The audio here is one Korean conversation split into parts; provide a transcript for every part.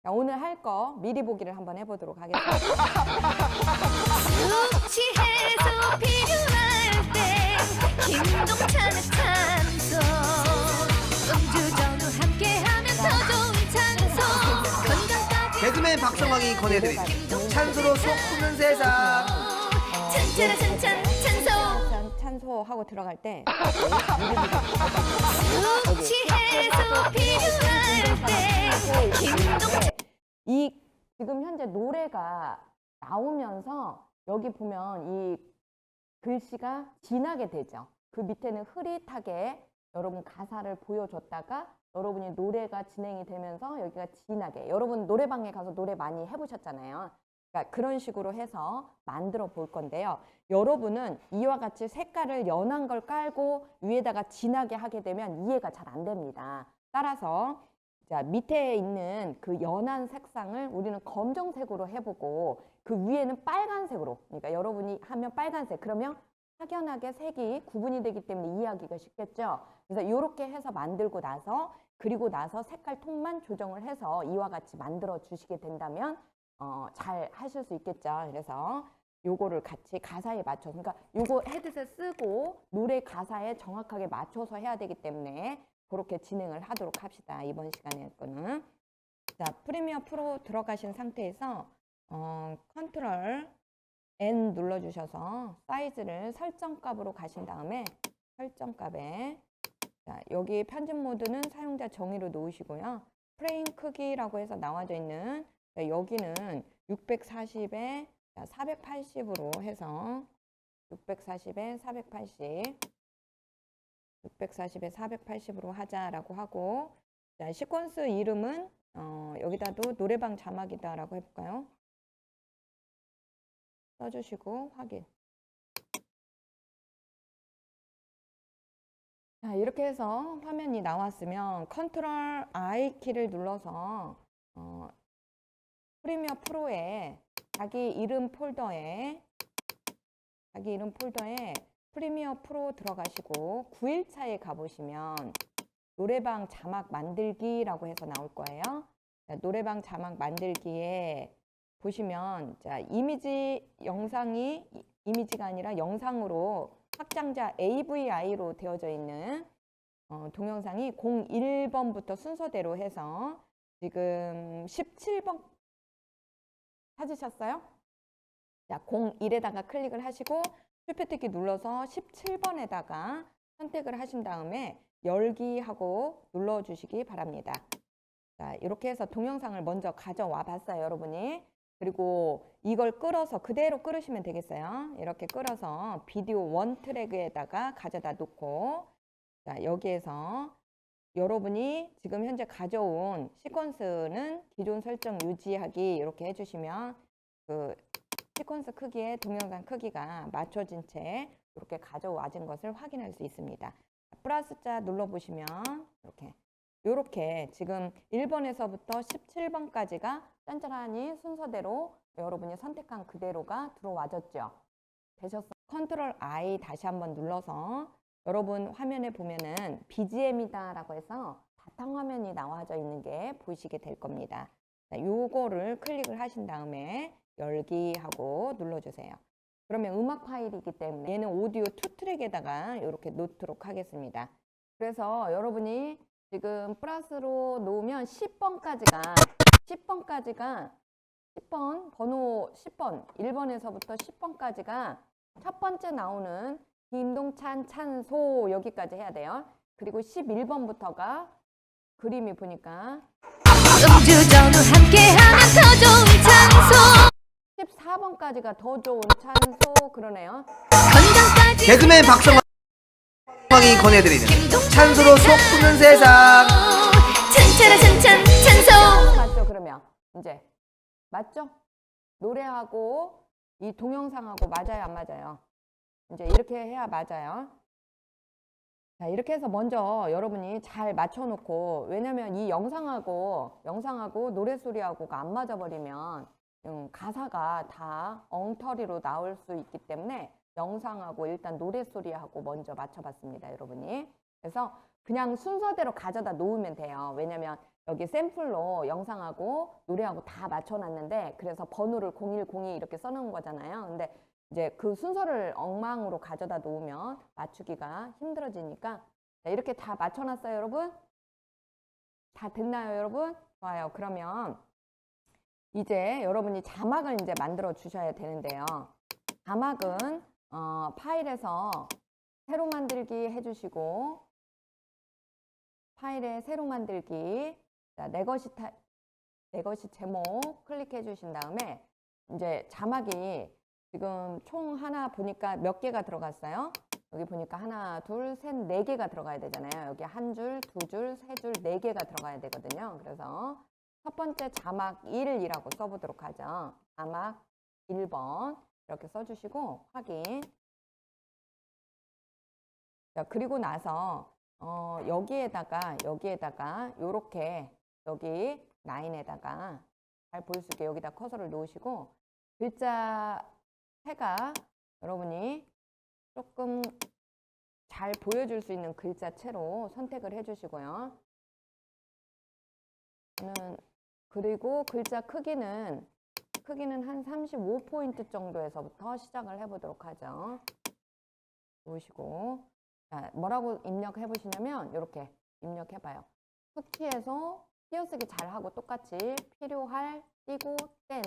자, 오늘 할 거 미리 보기를 한번 해보도록 하겠습니다. 숙취해소 필요할 때 김동찬의 찬송 음주 전후 함께하면 더 좋은 찬송 건강까지 개그맨 박성광이 권해드리는 찬소로 속 푸는 세상. 찬찬아 찬찬 찬송 찬소하고 들어갈 때 숙취해소 필요할 때 김동찬 이 지금 현재 노래가 나오면서 여기 보면 이 글씨가 진하게 되죠. 그 밑에는 흐릿하게 여러분 가사를 보여줬다가 여러분이 노래가 진행이 되면서 여기가 진하게, 여러분 노래방에 가서 노래 많이 해보셨잖아요. 그러니까 그런 식으로 해서 만들어 볼 건데요. 여러분은 이와 같이 색깔을 연한 걸 깔고 위에다가 진하게 하게 되면 이해가 잘 안 됩니다. 따라서 자, 밑에 있는 그 연한 색상을 우리는 검정색으로 해보고 그 위에는 빨간색으로, 그러니까 여러분이 하면 빨간색, 그러면 확연하게 색이 구분이 되기 때문에 이해하기가 쉽겠죠. 그래서 이렇게 해서 만들고 나서 그리고 나서 색깔 톤만 조정을 해서 이와 같이 만들어 주시게 된다면 잘 하실 수 있겠죠. 그래서 요거를 같이 가사에 맞춰서, 그러니까 요거 헤드셋 쓰고 노래 가사에 정확하게 맞춰서 해야 되기 때문에 그렇게 진행을 하도록 합시다. 이번 시간에 거는. 자, 프리미어 프로 들어가신 상태에서 컨트롤 N 눌러주셔서 사이즈를 설정값으로 가신 다음에 설정값에 자, 여기 편집 모드는 사용자 정의로 놓으시고요. 프레임 크기라고 해서 나와져 있는 자, 여기는 640에 480으로 해서 640에 480 640에 480으로 하자라고 하고, 자, 시퀀스 이름은 여기다도 노래방 자막이다라고 해볼까요? 써주시고 확인. 자, 이렇게 해서 화면이 나왔으면 컨트롤 I 키를 눌러서 프리미어 프로에 자기 이름 폴더에 프리미어 프로 들어가시고 9일차에 가보시면 노래방 자막 만들기라고 해서 나올 거예요. 자, 노래방 자막 만들기에 보시면 자, 이미지가 아니라 영상으로 확장자 AVI로 되어져 있는 동영상이 01번부터 순서대로 해서 지금 17번 찾으셨어요? 자, 01에다가 클릭을 하시고 슈퍼트키 눌러서 17번에다가 선택을 하신 다음에 열기 하고 눌러주시기 바랍니다. 자, 이렇게 해서 동영상을 먼저 가져와 봤어요, 여러분이. 그리고 이걸 끌어서 그대로 끌으시면 되겠어요. 이렇게 끌어서 비디오 원 트랙에다가 가져다 놓고 자, 여기에서 여러분이 지금 현재 가져온 시퀀스는 기존 설정 유지하기 이렇게 해주시면 그 시퀀스 크기에 동영상 크기가 맞춰진 채 이렇게 가져와진 것을 확인할 수 있습니다. 플러스자 눌러보시면 이렇게 지금 1번에서부터 17번까지가 짠짠하니 순서대로 여러분이 선택한 그대로가 들어와졌죠. 되셨어요? 컨트롤 I 다시 한번 눌러서 여러분 화면에 보면은 BGM이다 라고 해서 바탕화면이 나와져 있는 게 보시게 될 겁니다. 자, 요거를 클릭을 하신 다음에 열기 하고 눌러주세요. 그러면 음악 파일이기 때문에 얘는 오디오 2트랙에다가 이렇게 놓도록 하겠습니다. 그래서 여러분이 지금 플러스로 놓으면 10번까지가 번호 10번 1번에서부터 10번까지가 첫 번째 나오는 김동찬 찬소 여기까지 해야 돼요. 그리고 11번부터가 그림이 보니까 음주 전후 함께하면 더 좋은 찬송 14번까지가 더 좋은 찬소 그러네요. 건강까지 개그맨 박성광이 권해드리는 찬소로 속 푸는 세상. 찬찬아 찬찬 찬송 맞죠? 그러면 이제 맞죠? 노래하고 이 동영상하고 맞아요, 안 맞아요? 이제 이렇게 해야 맞아요. 자, 이렇게 해서 먼저 여러분이 잘 맞춰놓고, 왜냐면 이 영상하고 노래소리하고가 안 맞아버리면 가사가 다 엉터리로 나올 수 있기 때문에 영상하고 일단 노래소리하고 먼저 맞춰봤습니다, 여러분이. 그래서 그냥 순서대로 가져다 놓으면 돼요. 왜냐면 여기 샘플로 영상하고 노래하고 다 맞춰놨는데 그래서 번호를 0102 이렇게 써놓은 거잖아요. 근데 이제 그 순서를 엉망으로 가져다 놓으면 맞추기가 힘들어지니까 자, 이렇게 다 맞춰놨어요, 여러분? 다 됐나요, 여러분? 좋아요. 그러면 이제 여러분이 자막을 이제 만들어 주셔야 되는데요. 자막은 파일에서 새로 만들기 해주시고 파일에 새로 만들기 자, 내 것이 제목 클릭해 주신 다음에 이제 자막이 지금 총 하나 보니까 몇 개가 들어갔어요? 여기 보니까 하나, 둘, 셋, 네 개가 들어가야 되잖아요. 여기 한 줄, 두 줄, 세 줄, 네 개가 들어가야 되거든요. 그래서 첫 번째 자막 1이라고 써보도록 하죠. 자막 1번 이렇게 써주시고 확인. 자, 그리고 나서 여기에다가 요렇게 여기 라인에다가 잘 보일 수 있게 여기다 커서를 놓으시고 글자 채가 여러분이 조금 잘 보여줄 수 있는 글자체로 선택을 해주시고요. 그리고 글자 크기는 한 35포인트 정도에서부터 시작을 해보도록 하죠. 놓으시고 자, 뭐라고 입력해 보시냐면 이렇게 입력해봐요. 숙취해소 띄어쓰기 잘하고 똑같이 필요할 띄고 땐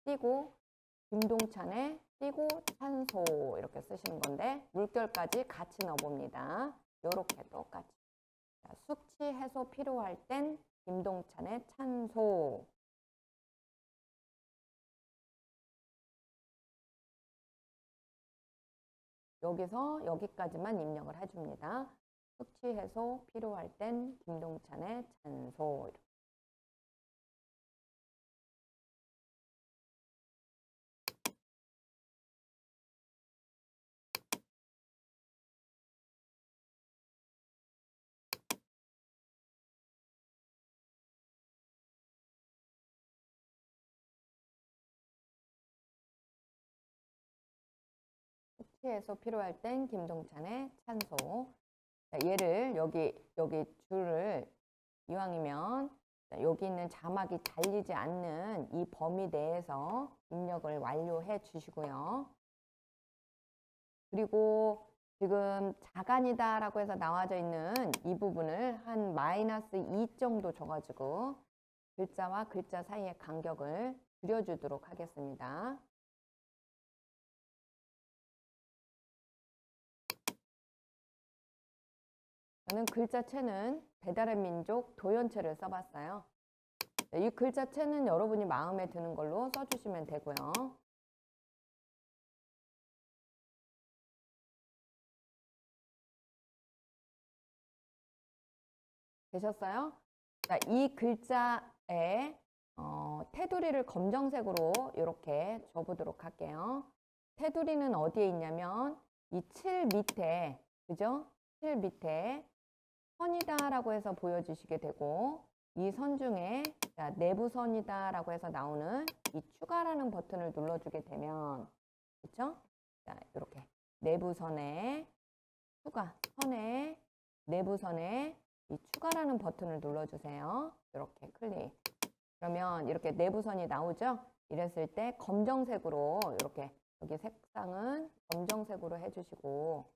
띄고 김동찬의 띄고 찬소 이렇게 쓰시는 건데 물결까지 같이 넣어봅니다. 이렇게 똑같이 자, 숙취 해소 필요할 땐 김동찬의 찬소 여기서 여기까지만 입력을 해줍니다. 숙취 해소 필요할 땐 김동찬의 찬소 이렇게. 숙취해소 필요할 땐 김동찬의 찬소. 자, 얘를 여기 줄을 이왕이면 여기 있는 자막이 달리지 않는 이 범위 내에서 입력을 완료해 주시고요. 그리고 지금 자간이다 라고 해서 나와져 있는 이 부분을 한 -2 정도 줘가지고 글자와 글자 사이의 간격을 줄여주도록 하겠습니다. 저는 글자체는 배달의 민족 도연체를 써봤어요. 이 글자체는 여러분이 마음에 드는 걸로 써주시면 되고요. 되셨어요? 자, 이 글자에 테두리를 검정색으로 이렇게 줘보도록 할게요. 테두리는 어디에 있냐면 이 7 밑에, 그죠? 7 밑에 선이다 라고 해서 보여주시게 되고 이 선 중에 자, 내부선이다 라고 해서 나오는 이 추가라는 버튼을 눌러주게 되면 그렇죠? 자, 이렇게 내부선에 추가, 선에 내부선에 이 추가라는 버튼을 눌러주세요. 이렇게 클릭. 그러면 이렇게 내부선이 나오죠? 이랬을 때 검정색으로 이렇게 여기 색상은 검정색으로 해주시고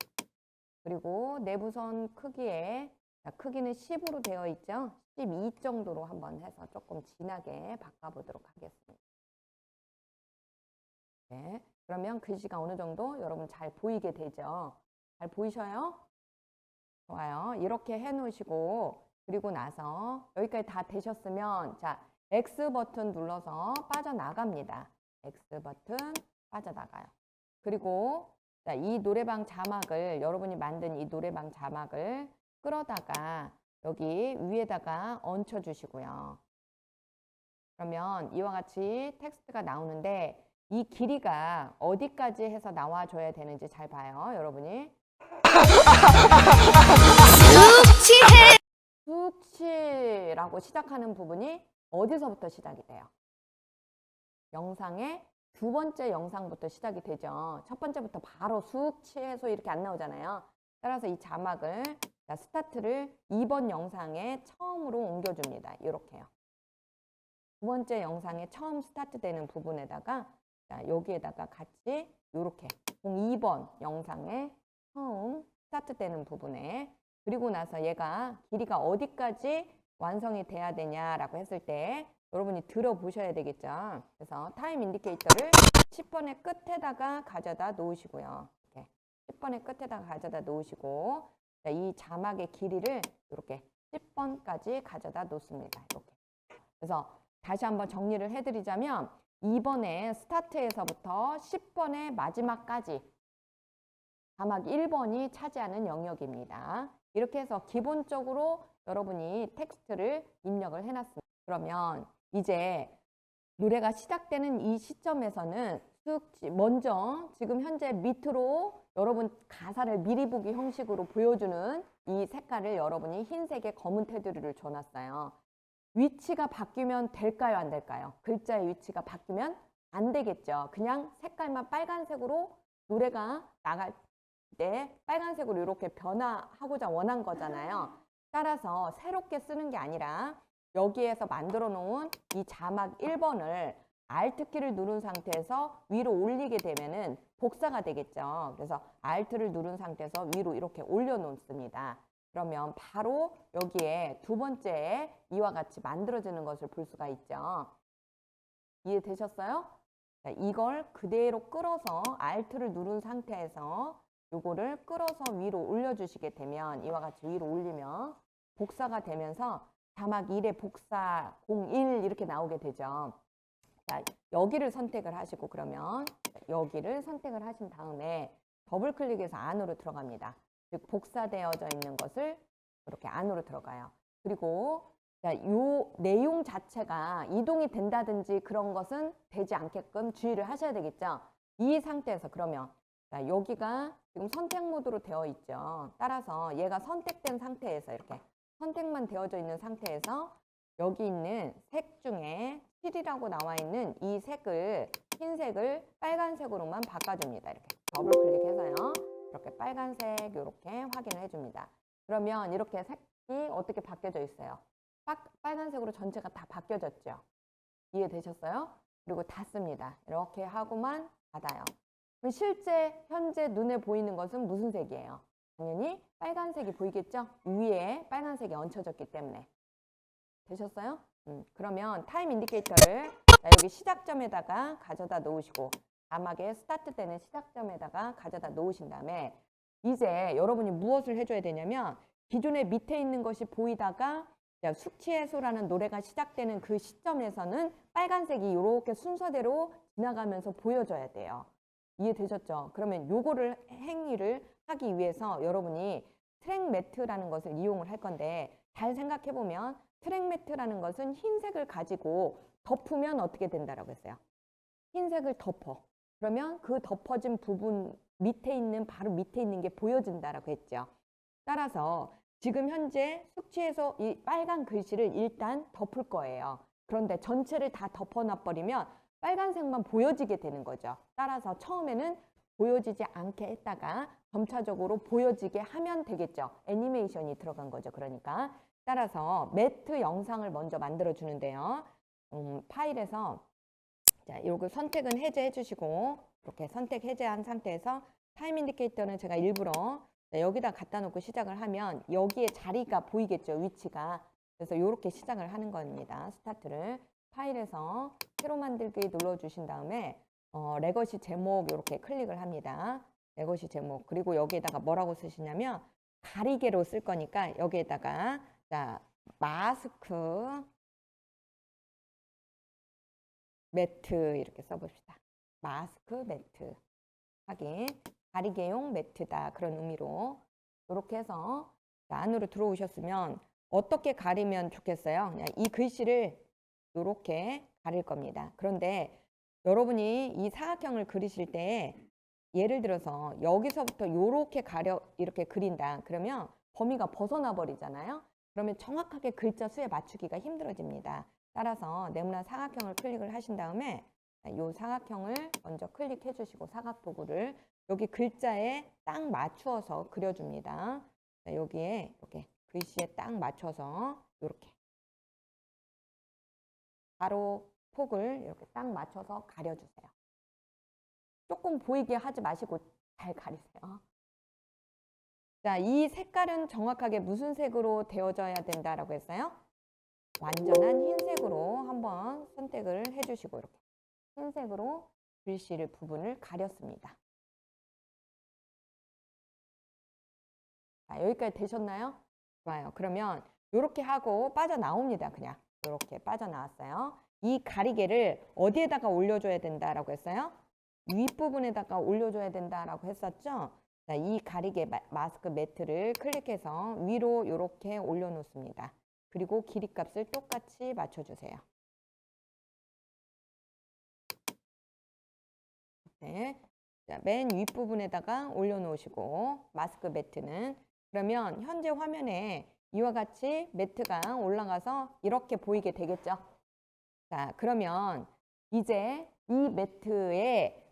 그리고 내부선 크기에 자, 크기는 10으로 되어 있죠? 12 정도로 한번 해서 조금 진하게 바꿔보도록 하겠습니다. 네, 그러면 글씨가 어느 정도 여러분 잘 보이게 되죠? 잘 보이셔요? 좋아요. 이렇게 해 놓으시고 그리고 나서 여기까지 다 되셨으면 자, X 버튼 눌러서 빠져나갑니다. X 버튼 빠져나가요. 그리고 자, 이 노래방 자막을 여러분이 만든 이 노래방 자막을 끌어다가 여기 위에다가 얹혀 주시고요. 그러면 이와 같이 텍스트가 나오는데 이 길이가 어디까지 해서 나와줘야 되는지 잘 봐요. 여러분이 숙취라고 시작하는 부분이 어디서부터 시작이 돼요? 영상의 두 번째 영상부터 시작이 되죠. 첫 번째부터 바로 숙취해소 이렇게 안 나오잖아요. 따라서 이 자막을 자, 스타트를 2번 영상에 처음으로 옮겨줍니다. 이렇게요. 두 번째 영상에 처음 스타트 되는 부분에다가 자, 여기에다가 같이 이렇게 2번 영상에 처음 스타트 되는 부분에 그리고 나서 얘가 길이가 어디까지 완성이 돼야 되냐라고 했을 때 여러분이 들어보셔야 되겠죠. 그래서 타임 인디케이터를 10번의 끝에다가 가져다 놓으시고요. 이렇게 10번의 끝에다가 가져다 놓으시고 자, 이 자막의 길이를 이렇게 10번까지 가져다 놓습니다. 이렇게. 그래서 다시 한번 정리를 해드리자면 2번의 스타트에서부터 10번의 마지막까지 자막 1번이 차지하는 영역입니다. 이렇게 해서 기본적으로 여러분이 텍스트를 입력을 해놨습니다. 그러면 이제 노래가 시작되는 이 시점에서는 먼저 지금 현재 밑으로 여러분 가사를 미리 보기 형식으로 보여주는 이 색깔을 여러분이 흰색에 검은 테두리를 줘놨어요. 위치가 바뀌면 될까요? 안 될까요? 글자의 위치가 바뀌면 안 되겠죠. 그냥 색깔만 빨간색으로 노래가 나갈 때 빨간색으로 이렇게 변화하고자 원한 거잖아요. 따라서 새롭게 쓰는 게 아니라 여기에서 만들어 놓은 이 자막 1번을 Alt키를 누른 상태에서 위로 올리게 되면은 복사가 되겠죠. 그래서 Alt를 누른 상태에서 위로 이렇게 올려 놓습니다. 그러면 바로 여기에 두 번째 이와 같이 만들어지는 것을 볼 수가 있죠. 이해되셨어요? 자, 이걸 그대로 끌어서 Alt를 누른 상태에서 요거를 끌어서 위로 올려주시게 되면 이와 같이 위로 올리면 복사가 되면서 자막 1의 복사 01 이렇게 나오게 되죠. 자, 여기를 선택을 하시고 그러면 여기를 선택을 하신 다음에 더블 클릭해서 안으로 들어갑니다. 즉 복사되어져 있는 것을 이렇게 안으로 들어가요. 그리고 자, 요 내용 자체가 이동이 된다든지 그런 것은 되지 않게끔 주의를 하셔야 되겠죠. 이 상태에서 그러면 자, 여기가 지금 선택 모드로 되어 있죠. 따라서 얘가 선택된 상태에서 이렇게 선택만 되어져 있는 상태에서 여기 있는 색 중에 7이라고 나와 있는 이 색을 흰색을 빨간색으로만 바꿔줍니다. 이렇게 더블 클릭해서요. 이렇게 빨간색 이렇게 확인을 해줍니다. 그러면 이렇게 색이 어떻게 바뀌어져 있어요? 빨간색으로 전체가 다 바뀌어졌죠. 이해되셨어요? 그리고 닫습니다. 이렇게 하고만 닫아요. 그럼 실제 현재 눈에 보이는 것은 무슨 색이에요? 당연히 빨간색이 보이겠죠? 위에 빨간색이 얹혀졌기 때문에. 되셨어요? 그러면 타임 인디케이터를 자, 여기 시작점에다가 가져다 놓으시고 자막에 스타트 되는 시작점에다가 가져다 놓으신 다음에 이제 여러분이 무엇을 해줘야 되냐면 기존에 밑에 있는 것이 보이다가 숙취해소라는 노래가 시작되는 그 시점에서는 빨간색이 이렇게 순서대로 지나가면서 보여져야 돼요. 이해되셨죠? 그러면 요거를 행위를 하기 위해서 여러분이 트랙 매트라는 것을 이용을 할 건데 잘 생각해보면 트랙 매트라는 것은 흰색을 가지고 덮으면 어떻게 된다라고 했어요? 흰색을 덮어. 그러면 그 덮어진 부분 밑에 있는 바로 밑에 있는 게 보여진다라고 했죠. 따라서 지금 현재 숙취해서 이 빨간 글씨를 일단 덮을 거예요. 그런데 전체를 다 덮어놔 버리면 빨간색만 보여지게 되는 거죠. 따라서 처음에는 보여지지 않게 했다가 점차적으로 보여지게 하면 되겠죠. 애니메이션이 들어간 거죠. 그러니까 따라서 매트 영상을 먼저 만들어 주는데요. 파일에서 자, 요거 선택은 해제해 주시고 이렇게 선택 해제한 상태에서 타임 인디케이터는 제가 일부러 여기다 갖다 놓고 시작을 하면 여기에 자리가 보이겠죠. 위치가. 그래서 이렇게 시작을 하는 겁니다. 스타트를 파일에서 새로 만들기 눌러 주신 다음에 레거시 제목 이렇게 클릭을 합니다. 레거시 제목. 그리고 여기에다가 뭐라고 쓰시냐면 가리개로 쓸 거니까 여기에다가 자, 마스크 매트 이렇게 써봅시다. 마스크 매트 확인. 가리개용 매트다 그런 의미로 이렇게 해서 안으로 들어오셨으면 어떻게 가리면 좋겠어요? 그냥 이 글씨를 이렇게 가릴 겁니다. 그런데 여러분이 이 사각형을 그리실 때 예를 들어서 여기서부터 이렇게 이렇게 그린다. 그러면 범위가 벗어나 버리잖아요. 그러면 정확하게 글자 수에 맞추기가 힘들어집니다. 따라서 네모난 사각형을 클릭을 하신 다음에 이 사각형을 먼저 클릭해 주시고 사각 도구를 여기 글자에 딱 맞추어서 그려줍니다. 자, 여기에 이렇게 글씨에 딱 맞춰서 이렇게 바로 폭을 이렇게 딱 맞춰서 가려주세요. 조금 보이게 하지 마시고 잘 가리세요. 자, 이 색깔은 정확하게 무슨 색으로 되어져야 된다라고 했어요? 완전한 흰색으로 한번 선택을 해주시고 이렇게 흰색으로 글씨를 부분을 가렸습니다. 자, 여기까지 되셨나요? 좋아요. 그러면 이렇게 하고 빠져나옵니다. 그냥 이렇게 빠져나왔어요. 이 가리개를 어디에다가 올려줘야 된다라고 했어요? 윗부분에다가 올려줘야 된다라고 했었죠? 자, 이 가리개 마스크 매트를 클릭해서 위로 이렇게 올려놓습니다. 그리고 길이값을 똑같이 맞춰주세요. 네. 자, 맨 윗부분에다가 올려놓으시고 마스크 매트는 그러면 현재 화면에 이와 같이 매트가 올라가서 이렇게 보이게 되겠죠. 자, 그러면 이제 이 매트에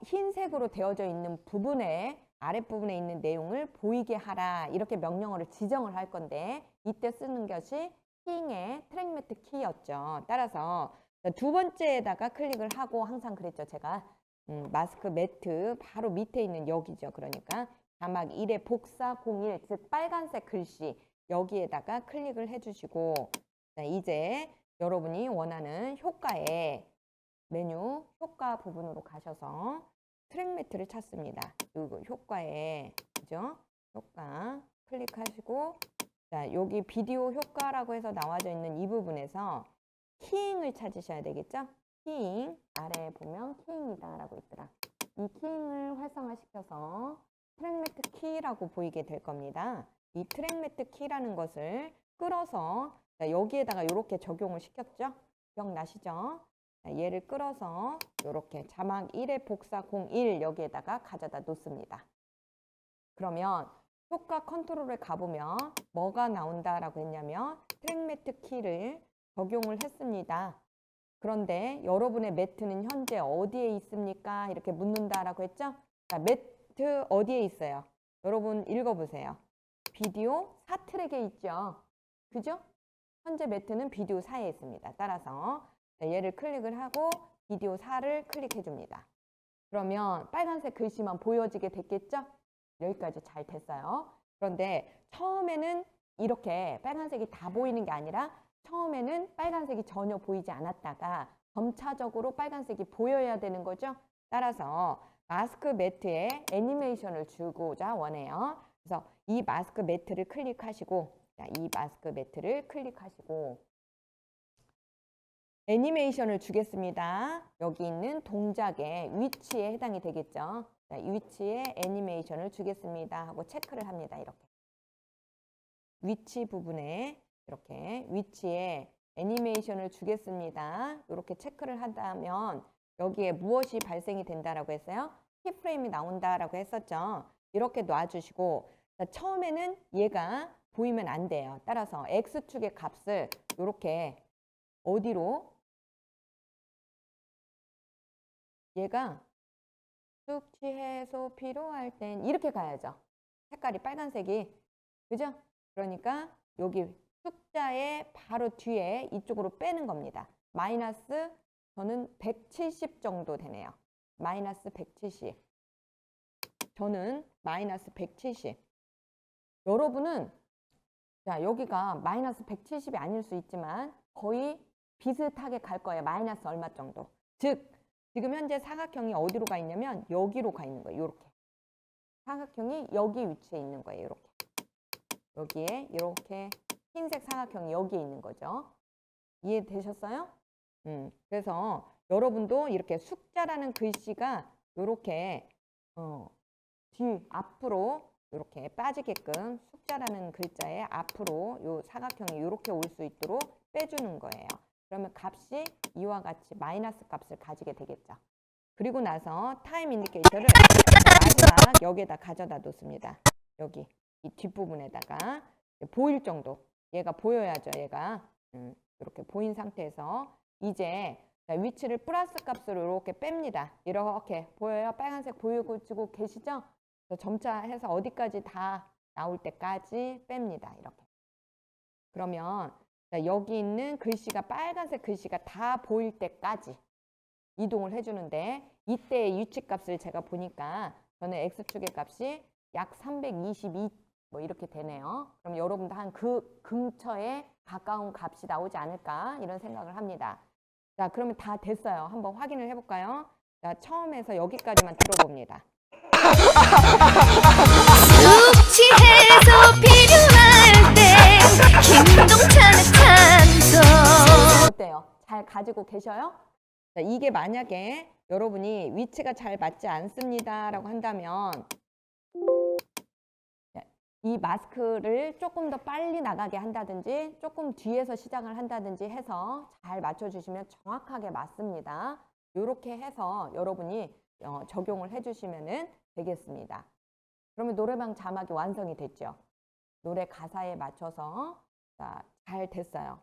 흰색으로 되어져 있는 부분에 아랫부분에 있는 내용을 보이게 하라 이렇게 명령어를 지정을 할 건데 이때 쓰는 것이 키잉의 트랙 매트 키였죠. 따라서 두 번째에다가 클릭을 하고 항상 그랬죠. 제가 마스크 매트 바로 밑에 있는 여기죠. 그러니까 자막 1의 복사 01 즉 빨간색 글씨 여기에다가 클릭을 해주시고 자, 이제 여러분이 원하는 효과에 메뉴 효과 부분으로 가셔서 트랙 매트를 찾습니다. 그리고 효과에 그죠? 효과 클릭하시고 자, 여기 비디오 효과라고 해서 나와져 있는 이 부분에서 키잉을 찾으셔야 되겠죠? 키잉 아래에 보면 키잉이다 라고 있더라. 이 키잉을 활성화시켜서 트랙 매트 키라고 보이게 될 겁니다. 이 트랙 매트 키라는 것을 끌어서 자, 여기에다가 이렇게 적용을 시켰죠? 기억나시죠? 자, 얘를 끌어서 이렇게 자막 1의 복사 01 여기에다가 가져다 놓습니다. 그러면 효과 컨트롤에 가보면 뭐가 나온다라고 했냐면 트랙 매트 키를 적용을 했습니다. 그런데 여러분의 매트는 현재 어디에 있습니까? 이렇게 묻는다라고 했죠? 자, 매트 어디에 있어요? 여러분 읽어보세요. 비디오 4트랙에 있죠. 그죠? 현재 매트는 비디오 4에 있습니다. 따라서 얘를 클릭을 하고 비디오 4를 클릭해 줍니다. 그러면 빨간색 글씨만 보여지게 됐겠죠? 여기까지 잘 됐어요. 그런데 처음에는 이렇게 빨간색이 다 보이는 게 아니라 처음에는 빨간색이 전혀 보이지 않았다가 점차적으로 빨간색이 보여야 되는 거죠. 따라서 마스크 매트에 애니메이션을 주고자 원해요. 그래서 이 마스크 매트를 클릭하시고 자, 이 마스크 매트를 클릭하시고 애니메이션을 주겠습니다. 여기 있는 동작의 위치에 해당이 되겠죠. 자, 이 위치에 애니메이션을 주겠습니다 하고 체크를 합니다. 이렇게 위치 부분에 이렇게 위치에 애니메이션을 주겠습니다. 이렇게 체크를 한다면 여기에 무엇이 발생이 된다라고 했어요? 키프레임이 나온다라고 했었죠. 이렇게 놔주시고 자, 처음에는 얘가 보이면 안 돼요. 따라서 X축의 값을 이렇게 어디로 얘가 숙지 해소 필요할 땐 이렇게 가야죠. 색깔이 빨간색이 그죠? 그러니까 여기 숫자의 바로 뒤에 이쪽으로 빼는 겁니다. 마이너스 저는 170 정도 되네요. 마이너스 170 저는 마이너스 170 여러분은 자 여기가 마이너스 170이 아닐 수 있지만 거의 비슷하게 갈 거예요. 마이너스 얼마 정도. 즉 지금 현재 사각형이 어디로 가 있냐면 여기로 가 있는 거예요. 이렇게 사각형이 여기 위치에 있는 거예요. 이렇게 여기에 이렇게 흰색 사각형이 여기에 있는 거죠. 이해되셨어요? 그래서 여러분도 이렇게 숙자라는 글씨가 이렇게 뒤 앞으로 이렇게 빠지게끔 숙자라는 글자의 앞으로 요 사각형이 이렇게 올 수 있도록 빼주는 거예요. 그러면 값이 이와 같이 마이너스 값을 가지게 되겠죠. 그리고 나서 타임 인디케이터를 마지막 여기에다 가져다 놓습니다. 여기 이 뒷부분에다가 보일 정도 얘가 보여야죠. 얘가 이렇게 보인 상태에서 이제 위치를 플러스 값으로 이렇게 뺍니다. 이렇게 보여요? 빨간색 보이고 계시죠? 점차해서 어디까지 다 나올 때까지 뺍니다. 이렇게. 그러면 자, 여기 있는 글씨가 빨간색 글씨가 다 보일 때까지 이동을 해주는데 이때의 위치값을 제가 보니까 저는 X축의 값이 약 322 뭐 이렇게 되네요. 그럼 여러분도 한 그 근처에 가까운 값이 나오지 않을까 이런 생각을 합니다. 자, 그러면 다 됐어요. 한번 확인을 해볼까요? 자, 처음에서 여기까지만 들어봅니다. 숙취해소 필요할 때 김동찬의 찬송. 어때요? 잘 가지고 계셔요? 자, 이게 만약에 여러분이 위치가 잘 맞지 않습니다 라고 한다면 이 마스크를 조금 더 빨리 나가게 한다든지 조금 뒤에서 시작을 한다든지 해서 잘 맞춰주시면 정확하게 맞습니다. 이렇게 해서 여러분이 적용을 해주시면 되겠습니다. 그러면 노래방 자막이 완성이 됐죠. 노래 가사에 맞춰서 자, 잘 됐어요.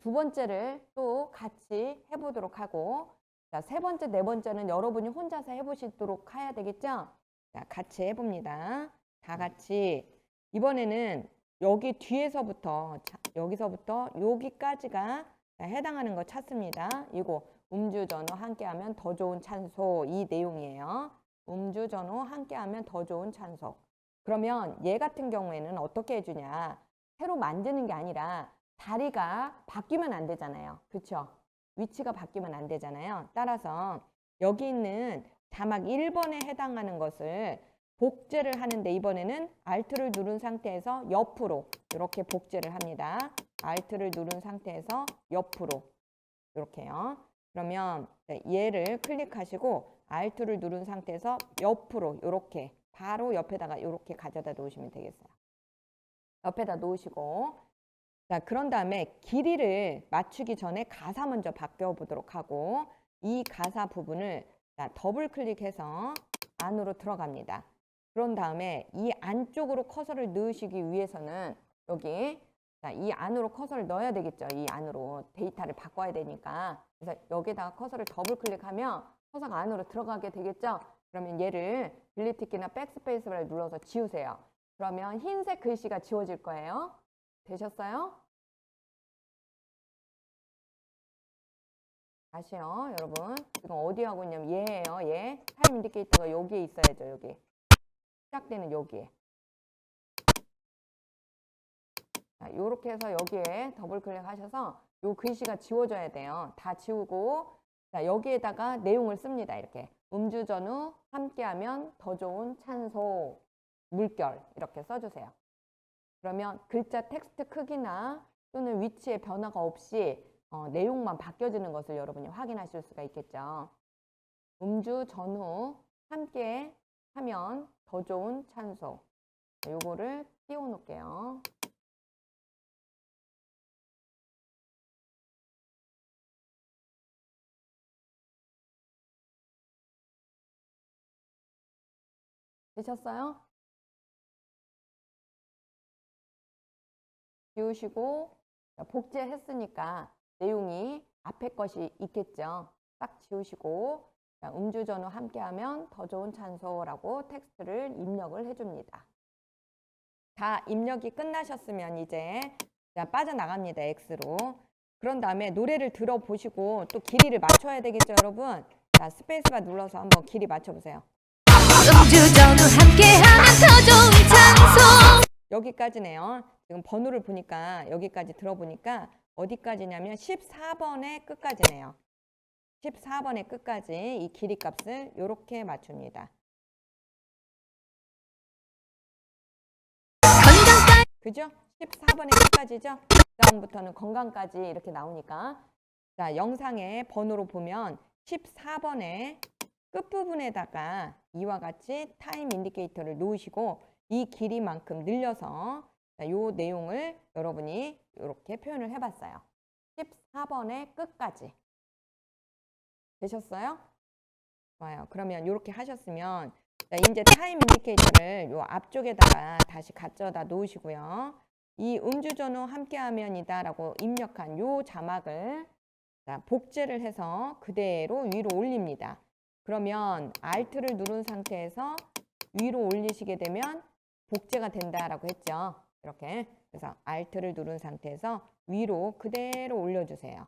두 번째를 또 같이 해보도록 하고 자, 세 번째, 네 번째는 여러분이 혼자서 해보시도록 해야 되겠죠? 자, 같이 해봅니다. 다 같이 이번에는 여기 뒤에서부터 자, 여기서부터 여기까지가 해당하는 거 찾습니다. 이거 음주전후 함께하면 더 좋은 찬소 이 내용이에요. 음주전후 함께하면 더 좋은 찬소. 그러면 얘 같은 경우에는 어떻게 해주냐. 새로 만드는 게 아니라 다리가 바뀌면 안 되잖아요. 그렇죠? 위치가 바뀌면 안 되잖아요. 따라서 여기 있는 자막 1번에 해당하는 것을 복제를 하는데 이번에는 Alt를 누른 상태에서 옆으로 이렇게 복제를 합니다. Alt를 누른 상태에서 옆으로 이렇게요. 그러면 얘를 클릭하시고 Alt를 누른 상태에서 옆으로 이렇게 바로 옆에다가 이렇게 가져다 놓으시면 되겠어요. 옆에다 놓으시고 자, 그런 다음에 길이를 맞추기 전에 가사 먼저 바꿔보도록 하고 이 가사 부분을 자, 더블 클릭해서 안으로 들어갑니다. 그런 다음에 이 안쪽으로 커서를 넣으시기 위해서는 여기 자, 이 안으로 커서를 넣어야 되겠죠. 이 안으로 데이터를 바꿔야 되니까. 그래서 여기다가 커서를 더블 클릭하면 커서가 안으로 들어가게 되겠죠. 그러면 얘를 딜리트 키나 백스페이스를 눌러서 지우세요. 그러면 흰색 글씨가 지워질 거예요. 되셨어요? 다시요, 여러분. 지금 어디 하고 있냐면 얘예요. 얘. 타임 인디케이터가 여기에 있어야죠. 여기. 시작되는 여기에. 자, 요렇게 해서 여기에 더블 클릭하셔서 요 글씨가 지워져야 돼요. 다 지우고 자, 여기에다가 내용을 씁니다. 이렇게. 음주 전후 함께하면 더 좋은 찬소 물결 이렇게 써주세요. 그러면 글자 텍스트 크기나 또는 위치의 변화가 없이 내용만 바뀌어지는 것을 여러분이 확인하실 수가 있겠죠. 음주 전후 함께 하면 더 좋은 찬소. 요거를 띄워 놓을게요. 되셨어요? 지우시고 복제했으니까 내용이 앞에 것이 있겠죠. 딱 지우시고 음주 전후 함께하면 더 좋은 찬소라고 텍스트를 입력을 해줍니다. 다 입력이 끝나셨으면 이제 빠져나갑니다. X로. 그런 다음에 노래를 들어보시고 또 길이를 맞춰야 되겠죠, 여러분. 자, 스페이스바 눌러서 한번 길이 맞춰보세요. 음주 전후 함께하면 더 좋은 찬송. 여기까지네요. 지금 번호를 보니까 여기까지 들어보니까 어디까지냐면 14번의 끝까지네요. 14번의 끝까지 이 길이 값을 이렇게 맞춥니다. 그죠? 14번의 끝까지죠? 다음부터는 건강까지 이렇게 나오니까 자, 영상의 번호로 보면 14번의 끝부분에다가 이와 같이 타임 인디케이터를 놓으시고 이 길이만큼 늘려서 이 내용을 여러분이 이렇게 표현을 해봤어요. 14번의 끝까지. 되셨어요? 좋아요. 그러면 이렇게 하셨으면 자, 이제 타임 인디케이터를 요 앞쪽에다가 다시 가져다 놓으시고요. 이 음주 전후 함께하면이다 라고 입력한 요 자막을 자, 복제를 해서 그대로 위로 올립니다. 그러면 Alt를 누른 상태에서 위로 올리시게 되면 복제가 된다라고 했죠. 이렇게. 그래서 Alt를 누른 상태에서 위로 그대로 올려주세요.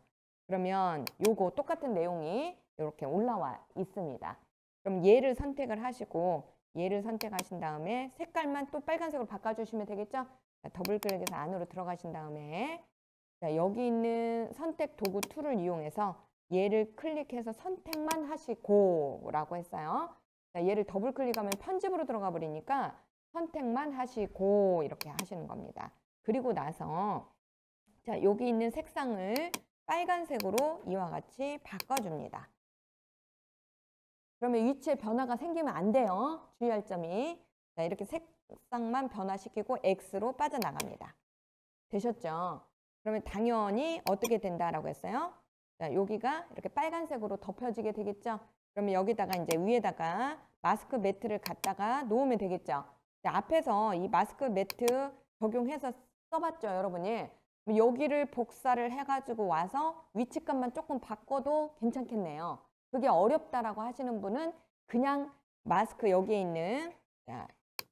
그러면 요거 똑같은 내용이 이렇게 올라와 있습니다. 그럼 얘를 선택을 하시고 얘를 선택하신 다음에 색깔만 또 빨간색으로 바꿔주시면 되겠죠? 자, 더블 클릭해서 안으로 들어가신 다음에 자, 여기 있는 선택 도구 툴을 이용해서 얘를 클릭해서 선택만 하시고 라고 했어요. 자, 얘를 더블 클릭하면 편집으로 들어가 버리니까 선택만 하시고 이렇게 하시는 겁니다. 그리고 나서 자, 여기 있는 색상을 빨간색으로 이와 같이 바꿔줍니다. 그러면 위치에 변화가 생기면 안 돼요. 주의할 점이. 자, 이렇게 색상만 변화시키고 X로 빠져나갑니다. 되셨죠? 그러면 당연히 어떻게 된다라고 했어요? 자, 여기가 이렇게 빨간색으로 덮여지게 되겠죠? 그러면 여기다가 이제 위에다가 마스크 매트를 갖다가 놓으면 되겠죠? 자, 앞에서 이 마스크 매트 적용해서 써봤죠, 여러분이? 여기를 복사를 해가지고 와서 위치값만 조금 바꿔도 괜찮겠네요. 그게 어렵다라고 하시는 분은 그냥 마스크 여기에 있는 자,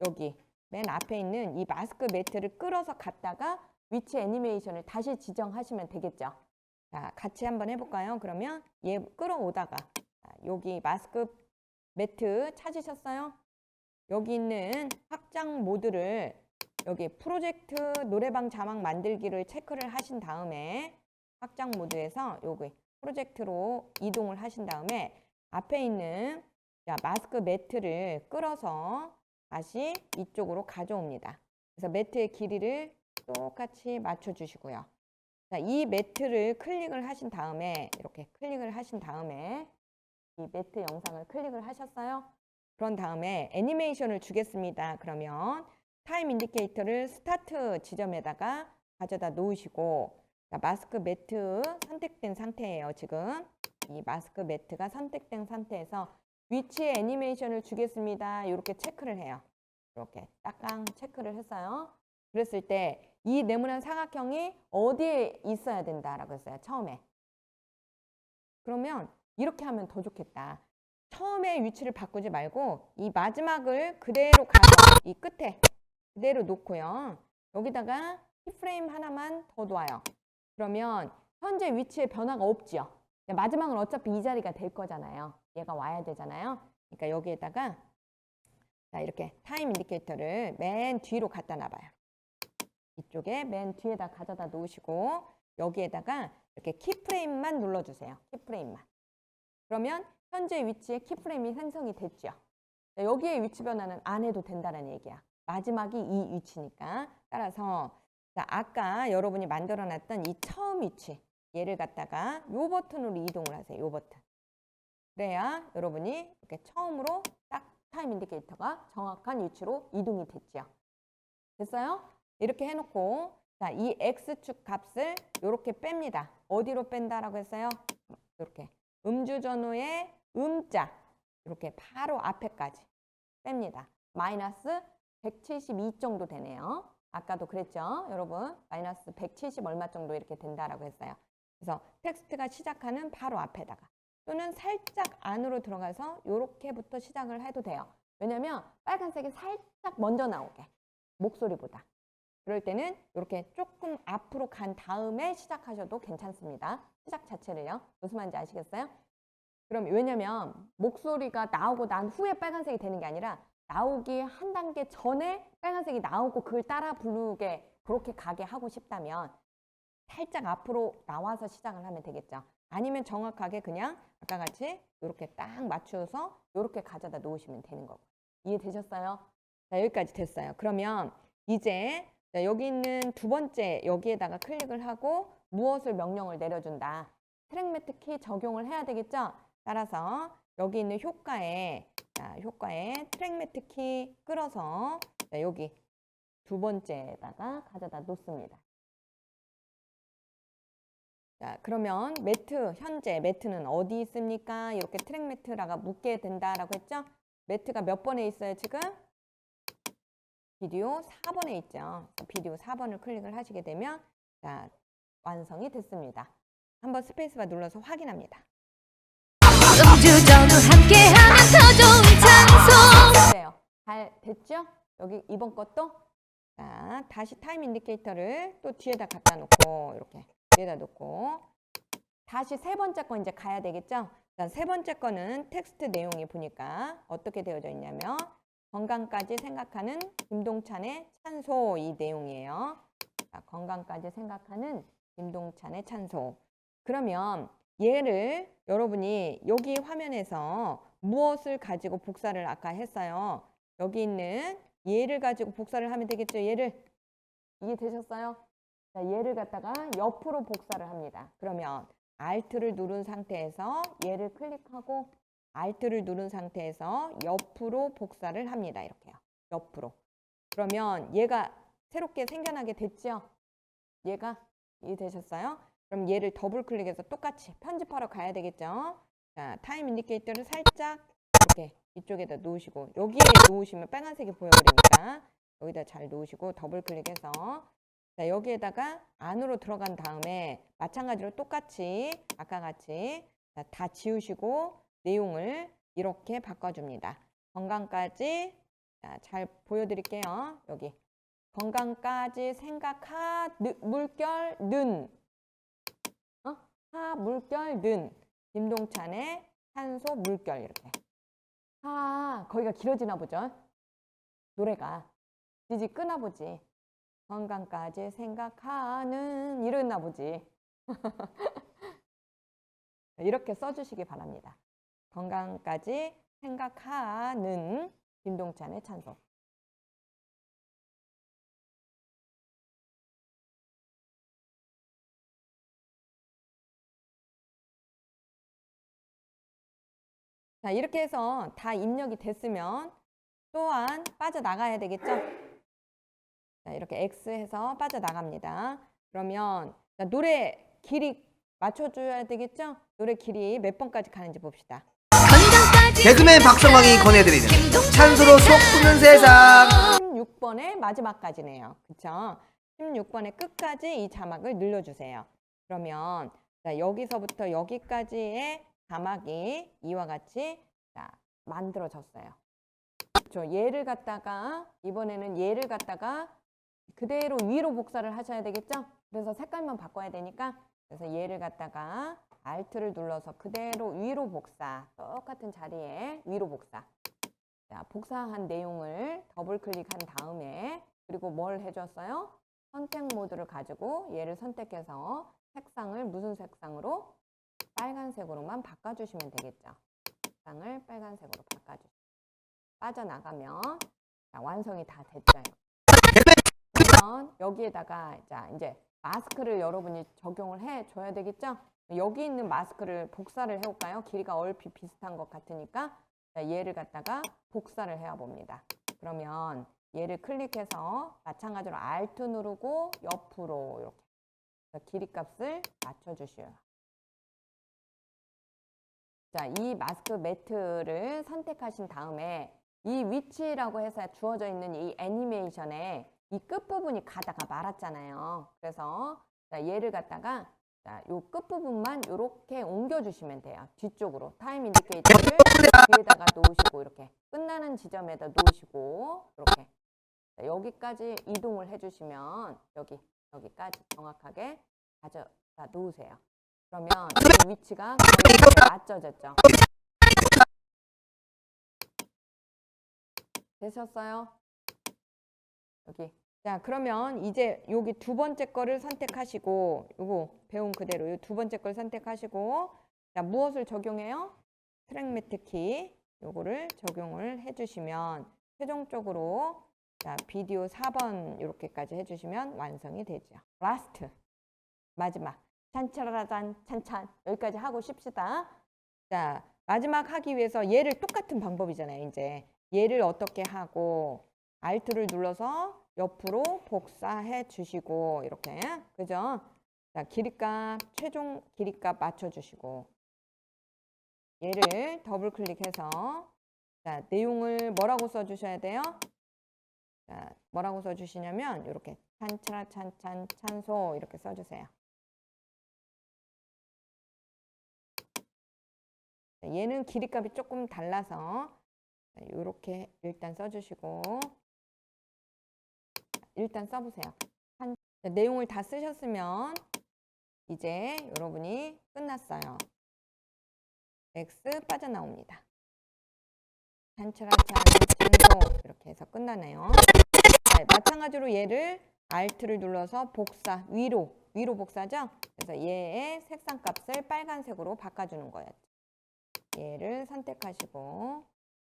여기 맨 앞에 있는 이 마스크 매트를 끌어서 갖다가 위치 애니메이션을 다시 지정하시면 되겠죠. 자, 같이 한번 해볼까요? 그러면 얘 끌어오다가 여기 마스크 매트 찾으셨어요? 여기 있는 확장 모드를 여기 프로젝트 노래방 자막 만들기를 체크를 하신 다음에 확장 모드에서 여기 프로젝트로 이동을 하신 다음에 앞에 있는 자, 마스크 매트를 끌어서 다시 이쪽으로 가져옵니다. 그래서 매트의 길이를 똑같이 맞춰주시고요. 자, 이 매트를 클릭을 하신 다음에 이렇게 클릭을 하신 다음에 이 매트 영상을 클릭을 하셨어요. 그런 다음에 애니메이션을 주겠습니다. 그러면 타임 인디케이터를 스타트 지점에다가 가져다 놓으시고 자, 마스크 매트 선택된 상태예요. 지금 이 마스크 매트가 선택된 상태에서 위치에 애니메이션을 주겠습니다. 이렇게 체크를 해요. 이렇게 딱강 체크를 했어요. 그랬을 때 이 네모난 사각형이 어디에 있어야 된다라고 했어요. 처음에. 그러면 이렇게 하면 더 좋겠다. 처음에 위치를 바꾸지 말고 이 마지막을 그대로 가서 이 끝에 그대로 놓고요. 여기다가 키프레임 하나만 더 놔요. 그러면 현재 위치에 변화가 없지요. 마지막은 어차피 이 자리가 될 거잖아요. 얘가 와야 되잖아요. 그러니까 여기에다가 자, 이렇게 타임 인디케이터를 맨 뒤로 갖다 놔봐요. 이쪽에 맨 뒤에다 가져다 놓으시고 여기에다가 이렇게 키프레임만 눌러주세요. 키프레임만. 그러면 현재 위치에 키프레임이 생성이 됐죠. 자, 여기에 위치 변화는 안 해도 된다는 얘기야. 마지막이 이 위치니까. 따라서 자, 아까 여러분이 만들어놨던 이 처음 위치 얘를 갖다가 요 버튼으로 이동을 하세요. 요 버튼. 그래야 여러분이 이렇게 처음으로 딱 타임 인디케이터가 정확한 위치로 이동이 됐죠. 됐어요? 이렇게 해놓고 자, 이 X축 값을 이렇게 뺍니다. 어디로 뺀다라고 했어요? 이렇게 음주전후의 음자 이렇게 바로 앞에까지 뺍니다. 마이너스 172 정도 되네요. 아까도 그랬죠, 여러분? 마이너스 170 얼마 정도 이렇게 된다라고 했어요. 그래서 텍스트가 시작하는 바로 앞에다가 또는 살짝 안으로 들어가서 이렇게부터 시작을 해도 돼요. 왜냐면 빨간색이 살짝 먼저 나오게 목소리보다. 그럴 때는 이렇게 조금 앞으로 간 다음에 시작하셔도 괜찮습니다. 시작 자체를요. 무슨 말인지 아시겠어요? 그럼 왜냐면 목소리가 나오고 난 후에 빨간색이 되는 게 아니라 나오기 한 단계 전에 빨간색이 나오고 그걸 따라 부르게 그렇게 가게 하고 싶다면 살짝 앞으로 나와서 시작을 하면 되겠죠. 아니면 정확하게 그냥 아까 같이 이렇게 딱 맞춰서 이렇게 가져다 놓으시면 되는 거고. 이해되셨어요? 자, 여기까지 됐어요. 그러면 이제 자, 여기 있는 두 번째 여기에다가 클릭을 하고 무엇을 명령을 내려준다. 트랙 매트 키 적용을 해야 되겠죠? 따라서 여기 있는 효과에 트랙 매트 키 끌어서 자, 여기 두 번째에다가 가져다 놓습니다. 자, 그러면 매트, 현재 매트는 어디 있습니까? 이렇게 트랙 매트라가 묻게 된다라고 했죠? 매트가 몇 번에 있어요, 지금? 비디오 4번에 있죠. 비디오 4번을 클릭을 하시게 되면 자, 완성이 됐습니다. 한번 스페이스바 눌러서 확인합니다. 음주 전후 함께하면 더 좋은 장소. 그래요. 잘 됐죠? 여기 이번 것도 자, 다시 타임 인디케이터를 또 뒤에다 갖다 놓고 이렇게 뒤에다 놓고 다시 세 번째 거 이제 가야 되겠죠? 자, 세 번째 거는 텍스트 내용이 보니까 어떻게 되어져 있냐면 건강까지 생각하는 김동찬의 찬소 이 내용이에요. 자, 건강까지 생각하는 김동찬의 찬소. 그러면 얘를 여러분이 여기 화면에서 무엇을 가지고 복사를 아까 했어요. 여기 있는 얘를 가지고 복사를 하면 되겠죠. 얘를 이해되셨어요? 자, 얘를 갖다가 옆으로 복사를 합니다. 그러면 Alt를 누른 상태에서 얘를 클릭하고 Alt를 누른 상태에서 옆으로 복사를 합니다. 이렇게요. 옆으로. 그러면 얘가 새롭게 생겨나게 됐죠? 얘가 이해되셨어요? 그럼 얘를 더블 클릭해서 똑같이 편집하러 가야 되겠죠? 자, 타임 인디케이터를 살짝 이렇게 이쪽에다 놓으시고 여기에 놓으시면 빨간색이 보여버리니까 여기다 잘 놓으시고 더블 클릭해서 자, 여기에다가 안으로 들어간 다음에 마찬가지로 똑같이 아까 같이 자, 다 지우시고 내용을 이렇게 바꿔줍니다. 건강까지 자, 잘 보여드릴게요. 여기 건강까지 물결는 하 물결는 김동찬의 산소 물결 이렇게 거기가 길어지나 보죠. 노래가 지지 끄나 보지. 건강까지 생각하는 이랬나 보지. 이렇게 써주시기 바랍니다. 건강까지 생각하는 김동찬의 찬소. 자, 이렇게 해서 다 입력이 됐으면 또한 빠져나가야 되겠죠? 자, 이렇게 X 해서 빠져나갑니다. 그러면 자, 노래 길이 맞춰줘야 되겠죠? 노래 길이 몇 번까지 가는지 봅시다. 개그맨 박성광이 권해드리는 찬소로 속 푸는 세상. 16번의 마지막까지네요. 그쵸? 16번의 끝까지 이 자막을 늘려주세요. 그러면 자, 여기서부터 여기까지의 자막이 이와 같이 자, 만들어졌어요. 그렇죠? 얘를 갖다가 이번에는 얘를 갖다가 그대로 위로 복사를 하셔야 되겠죠? 그래서 색깔만 바꿔야 되니까 그래서 얘를 갖다가 Alt를 눌러서 그대로 위로 복사 똑같은 자리에 위로 복사 자, 복사한 내용을 더블 클릭한 다음에 그리고 뭘 해줬어요? 선택 모드를 가지고 얘를 선택해서 색상을 무슨 색상으로? 빨간색으로만 바꿔주시면 되겠죠. 색상을 빨간색으로 바꿔주시면 빠져나가면 자, 완성이 다 됐죠. 그러면 여기에다가 자, 이제 마스크를 여러분이 적용을 해줘야 되겠죠. 여기 있는 마스크를 복사를 해볼까요? 길이가 얼핏 비슷한 것 같으니까 자, 얘를 갖다가 복사를 해봅니다. 그러면 얘를 클릭해서 마찬가지로 Alt 누르고 옆으로 이렇게 길이 값을 맞춰주셔요. 자, 이 마스크 매트를 선택하신 다음에 이 위치라고 해서 주어져 있는 이 애니메이션에 이 끝부분이 가다가 말았잖아요. 그래서 자, 얘를 갖다가 자, 요 끝부분만 이렇게 옮겨주시면 돼요. 뒤쪽으로 타임 인디케이터를 뒤에다가 놓으시고 이렇게 끝나는 지점에다 놓으시고 이렇게 자, 여기까지 이동을 해주시면 여기까지 정확하게 가져다 놓으세요. 그러면 이 위치가 거의 맞춰졌죠. 되셨어요? 여기. 자, 그러면 이제 여기 두 번째 거를 선택하시고 요거 배운 그대로 이 두 번째 걸 선택하시고 자, 무엇을 적용해요? 트랙 매트 키 요거를 적용을 해주시면 최종적으로 자, 비디오 4번 이렇게까지 해주시면 완성이 되죠. 라스트 마지막 찬차라란 찬찬 여기까지 하고 쉽시다. 자, 마지막 하기 위해서 얘를 똑같은 방법이잖아요. 이제 얘를 어떻게 하고 Alt를 눌러서 옆으로 복사해 주시고 이렇게 그죠? 자, 길이값 최종 길이값 맞춰 주시고 얘를 더블 클릭해서 자, 내용을 뭐라고 써 주셔야 돼요? 자, 뭐라고 써 주시냐면 이렇게 찬차라 찬찬 찬소 이렇게 써 주세요. 얘는 길이값이 조금 달라서 이렇게 일단 써주시고 일단 써보세요. 내용을 다 쓰셨으면 이제 여러분이 끝났어요. X 빠져나옵니다. 찬철하찬 찬소 이렇게 해서 끝나네요. 자, 마찬가지로 얘를 Alt를 눌러서 복사, 위로 복사죠? 그래서 얘의 색상 값을 빨간색으로 바꿔주는 거예요. 얘를 선택하시고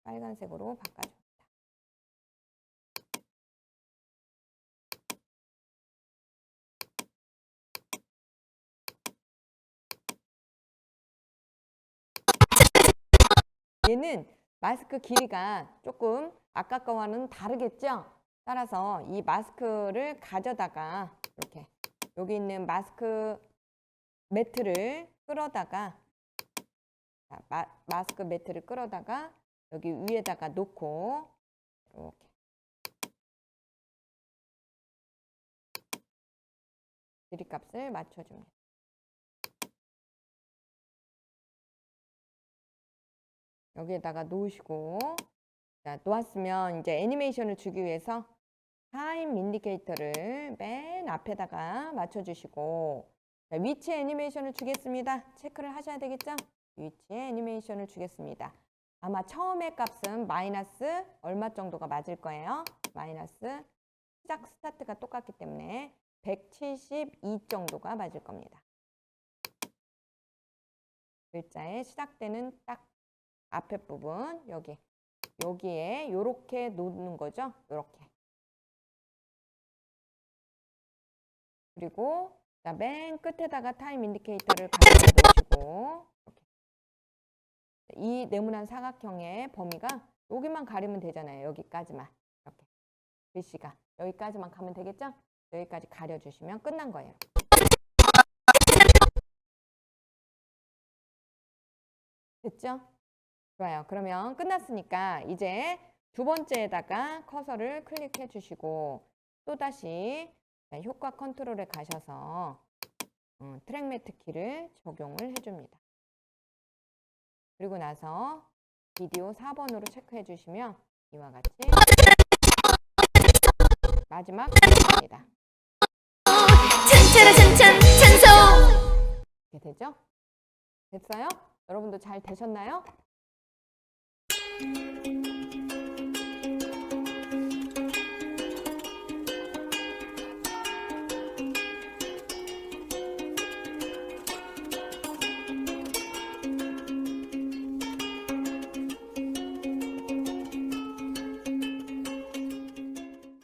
빨간색으로 바꿔줍니다. 얘는 마스크 길이가 조금 아까 거와는 다르겠죠? 따라서 이 마스크를 가져다가 이렇게 여기 있는 마스크 매트를 끌어다가 마스크 매트를 끌어다가 여기 위에다가 놓고 이렇게 길이값을 맞춰줍니다. 여기에다가 놓으시고, 자, 놓았으면 이제 애니메이션을 주기 위해서 타임 인디케이터를 맨 앞에다가 맞춰주시고, 자, 위치 애니메이션을 주겠습니다. 체크를 하셔야 되겠죠? 위치에 애니메이션을 주겠습니다. 아마 처음에 값은 마이너스 얼마 정도가 맞을 거예요. 마이너스 시작 스타트가 똑같기 때문에 172 정도가 맞을 겁니다. 글자의 시작되는 딱 앞에 부분 여기에 요렇게 놓는 거죠. 요렇게. 그리고 자, 맨 끝에다가 타임 인디케이터를 갖다 놓으시고 이렇게. 이 네모난 사각형의 범위가 여기만 가리면 되잖아요. 여기까지만 이렇게 글씨가 여기까지만 가면 되겠죠? 여기까지 가려주시면 끝난 거예요. 됐죠? 좋아요. 그러면 끝났으니까 이제 두 번째에다가 커서를 클릭해 주시고 또다시 효과 컨트롤에 가셔서 트랙 매트 키를 적용을 해줍니다. 그리고 나서 비디오 4번으로 체크해 주시면 이와 같이 마지막 입니다. 찬찬찬찬 찬소. 이렇게 되죠? 됐어요? 여러분도 잘 되셨나요?